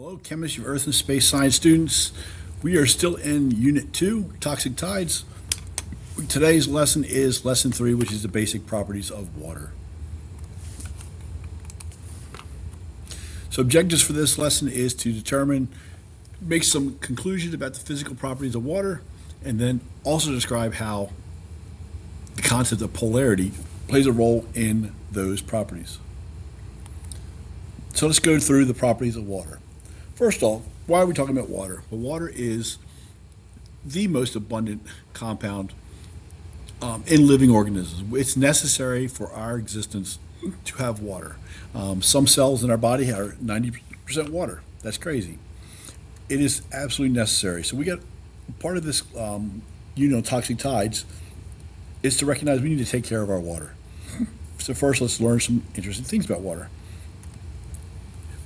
Hello, chemistry, earth, and space science students. We are still in Unit 2, Toxic Tides. Today's lesson is Lesson 3, which is the basic properties of water. So objectives for this lesson is to make some conclusions about the physical properties of water, and then also describe how the concept of polarity plays a role in those properties. So let's go through the properties of water. First off, why are we talking about water? Well, water is the most abundant compound in living organisms. It's necessary for our existence to have water. Some cells in our body are 90% water. That's crazy. It is absolutely necessary. So we got part of this, toxic tides is to recognize we need to take care of our water. So first, let's learn some interesting things about water.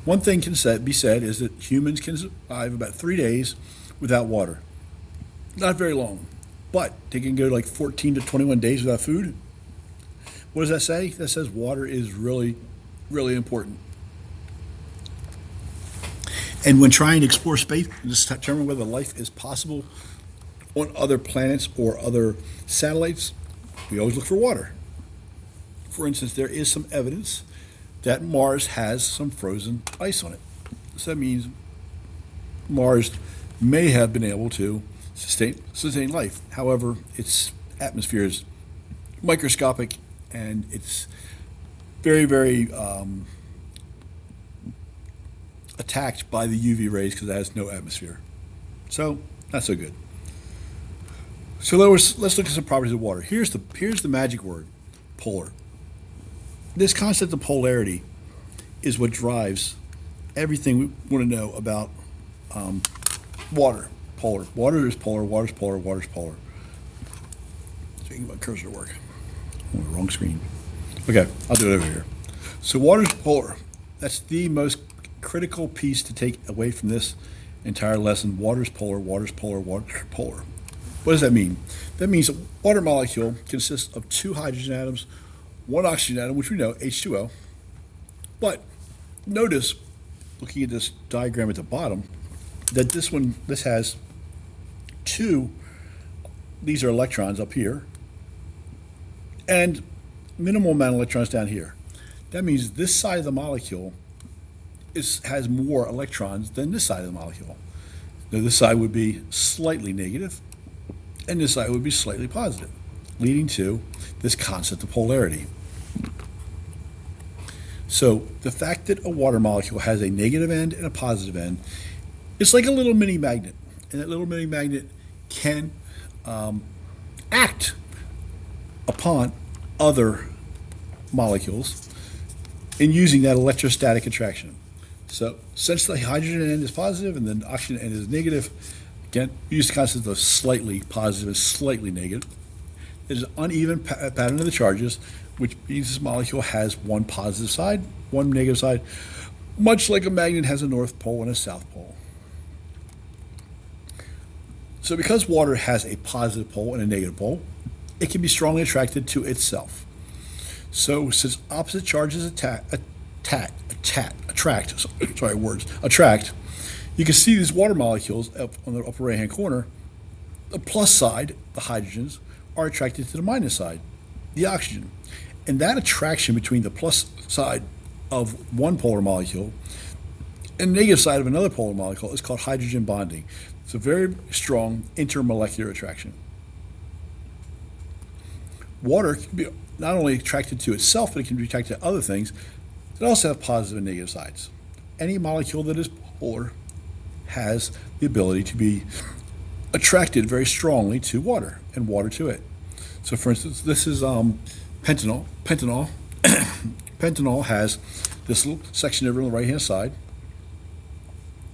One thing can be said is that humans can survive about 3 days without water. Not very long, but they can go like 14 to 21 days without food. What does that say? That says water is really, really important. And when trying to explore space and determine whether life is possible on other planets or other satellites, we always look for water. For instance, there is some evidence that Mars has some frozen ice on it. So that means Mars may have been able to sustain life. However, its atmosphere is microscopic and it's very, very attacked by the UV rays because it has no atmosphere. So not so good. So let's look at some properties of water. Here's the magic word, polar. This concept of polarity is what drives everything we want to know about water. Polar. Water is polar, water's polar, water's polar. Speaking about cursor work. Oh, wrong screen. Okay, I'll do it over here. So water's polar. That's the most critical piece to take away from this entire lesson. Water's polar, water's polar, water's polar. What does that mean? That means a water molecule consists of 2 hydrogen atoms, 1 oxygen atom, which we know, H2O. But notice, looking at this diagram at the bottom, that this has 2, these are electrons up here, and minimal amount of electrons down here. That means this side of the molecule has more electrons than this side of the molecule. Now this side would be slightly negative, and this side would be slightly positive, leading to this concept of polarity. So the fact that a water molecule has a negative end and a positive end, it's like a little mini magnet, and that little mini magnet can act upon other molecules in using that electrostatic attraction. So since the hydrogen end is positive and the oxygen end is negative, again, we use the concept of slightly positive and slightly negative. There's an uneven pattern of the charges, which means this molecule has one positive side, one negative side, much like a magnet has a north pole and a south pole. So because water has a positive pole and a negative pole, it can be strongly attracted to itself. So since opposite charges attract, you can see these water molecules up on the upper right-hand corner. The plus side, the hydrogens, are attracted to the minus side, the oxygen. And that attraction between the plus side of one polar molecule and the negative side of another polar molecule is called hydrogen bonding. It's a very strong intermolecular attraction. Water can be not only attracted to itself, but it can be attracted to other things that also have positive and negative sides. Any molecule that is polar has the ability to be attracted very strongly to water and water to it. So for instance, this is pentanol. Pentanol has this little section over on the right-hand side.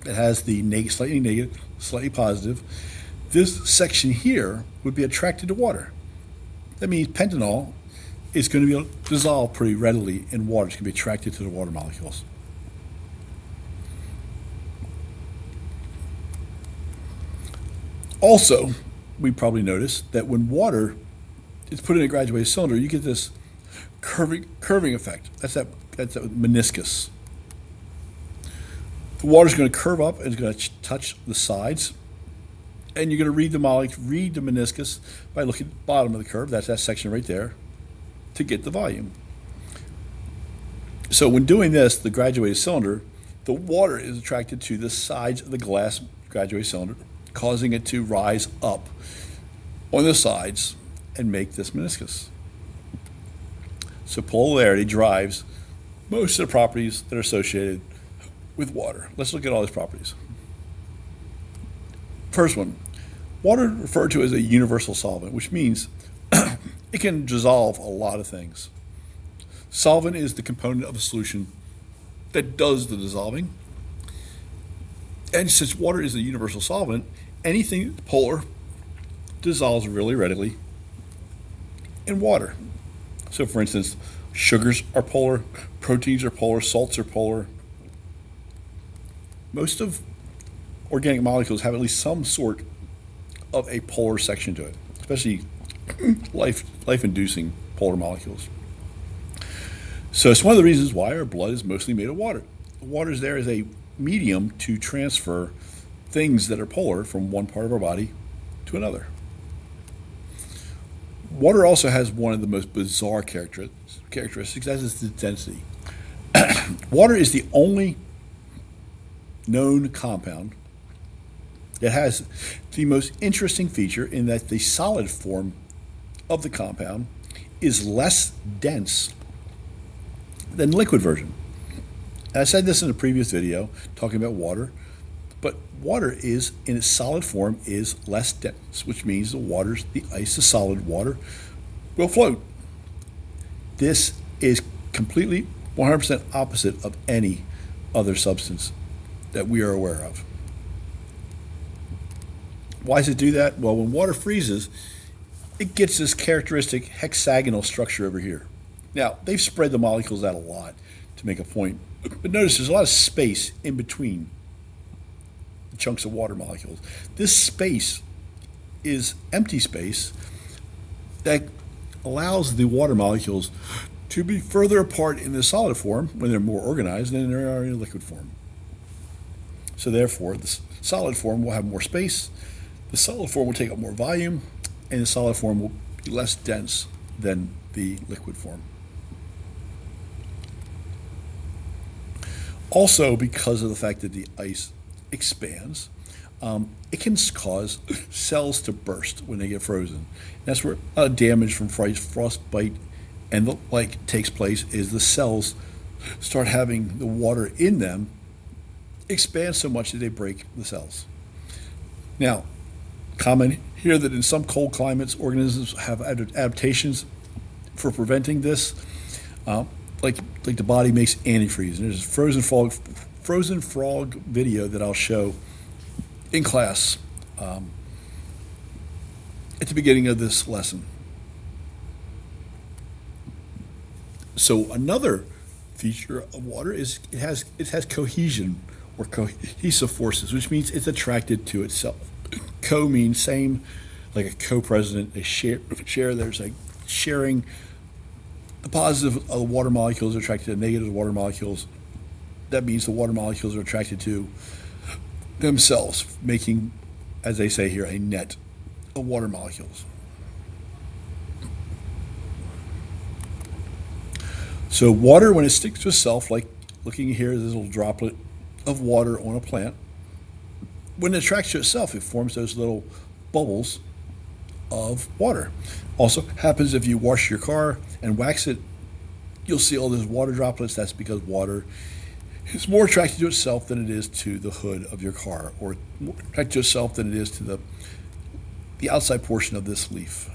It has the slightly negative, slightly positive. This section here would be attracted to water. That means pentanol is going to be dissolved pretty readily in water. It's going to be attracted to the water molecules. Also, we probably noticed that when water is put in a graduated cylinder, you get this curving effect. That's that meniscus. The water's going to curve up and it's going to touch the sides. And you're going to read the meniscus by looking at the bottom of the curve. That's that section right there to get the volume. So when doing this, the graduated cylinder, the water is attracted to the sides of the glass graduated cylinder, causing it to rise up on the sides and make this meniscus. So polarity drives most of the properties that are associated with water. Let's look at all these properties. First one, water referred to as a universal solvent, which means it can dissolve a lot of things. Solvent is the component of a solution that does the dissolving. And since water is a universal solvent, anything polar dissolves really readily in water. So for instance, sugars are polar, proteins are polar, salts are polar. Most of organic molecules have at least some sort of a polar section to it, especially life-inducing polar molecules. So it's one of the reasons why our blood is mostly made of water. Water is there as a medium to transfer things that are polar from one part of our body to another. Water also has one of the most bizarre characteristics, that is its density. Water is the only known compound that has the most interesting feature in that the solid form of the compound is less dense than the liquid version. I said this in a previous video talking about water, but water is, in its solid form, is less dense, which means the ice, the solid water, will float. This is completely 100% opposite of any other substance that we are aware of. Why does it do that? Well, when water freezes, it gets this characteristic hexagonal structure over here. Now, they've spread the molecules out a lot to make a point, but notice there's a lot of space in between the chunks of water molecules. This space is empty space that allows the water molecules to be further apart in the solid form when they're more organized than they are in liquid form. So therefore, the solid form will have more space, the solid form will take up more volume, and the solid form will be less dense than the liquid form. Also, because of the fact that the ice expands, it can cause cells to burst when they get frozen. That's where damage from frostbite and the like takes place, is the cells start having the water in them expand so much that they break the cells. Now, comment here that in some cold climates, organisms have adaptations for preventing this. Like the body makes antifreeze. And there's a frozen frog video that I'll show in class at the beginning of this lesson. So another feature of water is it has cohesion or cohesive forces, which means it's attracted to itself. Co means same, like a co-president, a share. There's a sharing. The positive of the water molecules are attracted to the negative water molecules. That means the water molecules are attracted to themselves, making, as they say here, a net of water molecules. So water, when it sticks to itself, like looking here, this little droplet of water on a plant, when it attracts to itself, it forms those little bubbles of water. Also happens if you wash your car and wax it, you'll see all those water droplets. That's because water is more attracted to itself than it is to the hood of your car, or more attracted to itself than it is to the outside portion of this leaf.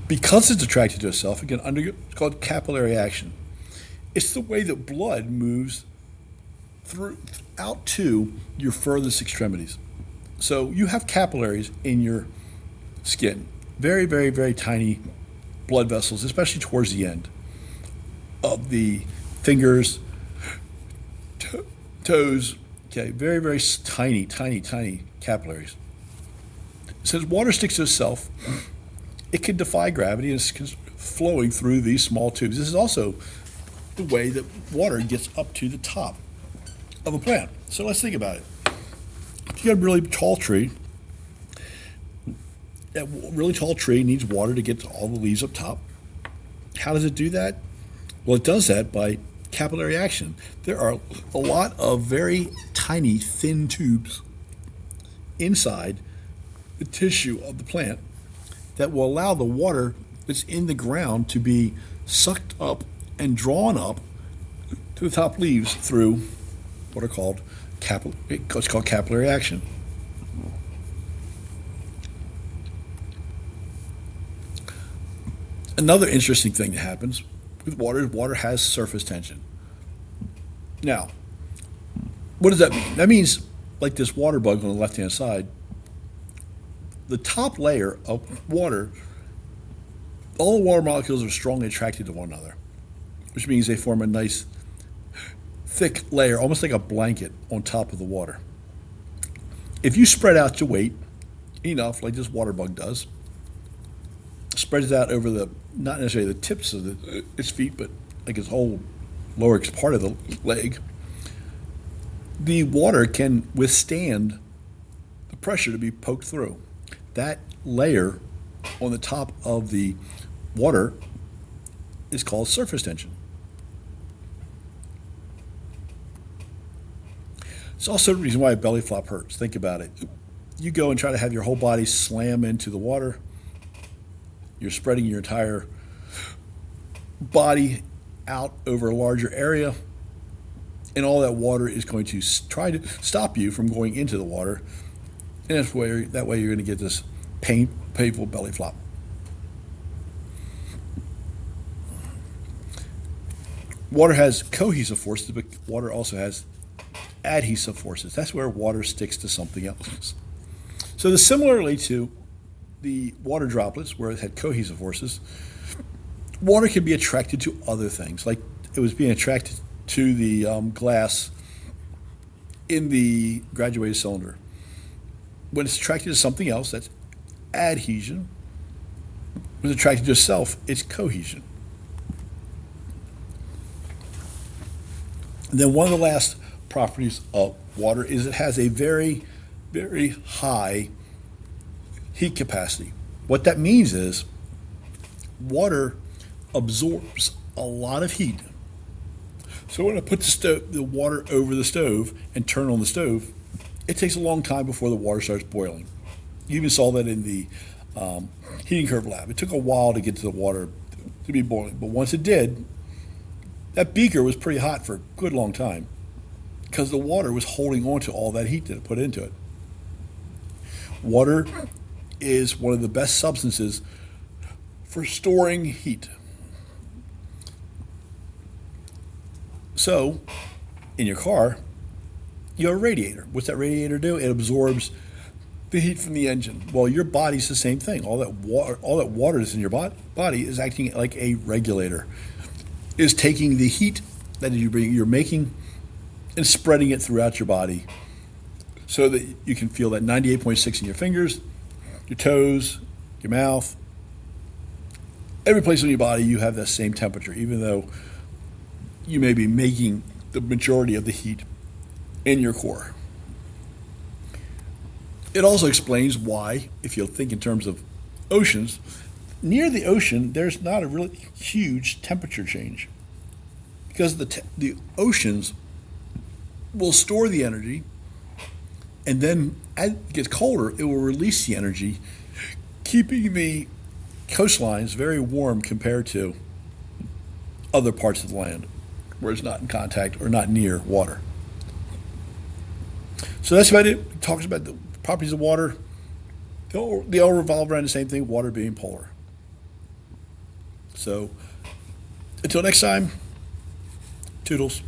Because it's attracted to itself, it can undergo, it's called capillary action. It's the way that blood moves out to your furthest extremities. So you have capillaries in your skin, very, very, very tiny blood vessels, especially towards the end of the fingers, toes, okay, very, very tiny, tiny, tiny capillaries. Since water sticks to itself, it can defy gravity and is flowing through these small tubes. This is also the way that water gets up to the top of a plant. So let's think about it. If you got a really tall tree, that really tall tree needs water to get to all the leaves up top. How does it do that? Well, it does that by capillary action. There are a lot of very tiny, thin tubes inside the tissue of the plant that will allow the water that's in the ground to be sucked up and drawn up to the top leaves through what are called it's called capillary action. Another interesting thing that happens with water is water has surface tension. Now, what does that mean? That means, like this water bug on the left-hand side, the top layer of water, all the water molecules are strongly attracted to one another, which means they form a nice thick layer, almost like a blanket on top of the water. If you spread out your weight enough, like this water bug does, spreads it out over not necessarily the tips of its feet, but like its whole lower part of the leg, the water can withstand the pressure to be poked through. That layer on the top of the water is called surface tension. It's also the reason why a belly flop hurts. Think about it. You go and try to have your whole body slam into the water. You're spreading your entire body out over a larger area, and all that water is going to try to stop you from going into the water, and that way you're going to get this painful belly flop. Water has cohesive forces, but water also has adhesive forces. That's where water sticks to something else. So similarly to the water droplets, where it had cohesive forces, water can be attracted to other things, like it was being attracted to the glass in the graduated cylinder. When it's attracted to something else, that's adhesion. When it's attracted to itself, it's cohesion. And then one of the last properties of water is it has a very, very high heat capacity. What that means is water absorbs a lot of heat. So when I put the water over the stove and turn on the stove, it takes a long time before the water starts boiling. You even saw that in the heating curve lab. It took a while to get to the water to be boiling, but once it did, that beaker was pretty hot for a good long time because the water was holding on to all that heat that it put into it. Water is one of the best substances for storing heat. So, in your car, you have a radiator. What's that radiator do? It absorbs the heat from the engine. Well, your body's the same thing. All that water that's in your body is acting like a regulator. Is taking the heat that you're making and spreading it throughout your body so that you can feel that 98.6 in your fingers, your toes, your mouth. Every place on your body you have that same temperature, even though you may be making the majority of the heat in your core. It also explains why, if you think in terms of oceans, near the ocean there's not a really huge temperature change because the oceans will store the energy, and then as it gets colder, it will release the energy, keeping the coastlines very warm compared to other parts of the land where it's not in contact or not near water. So that's about it. It talks about the properties of water. They all revolve around the same thing, water being polar. So until next time, toodles.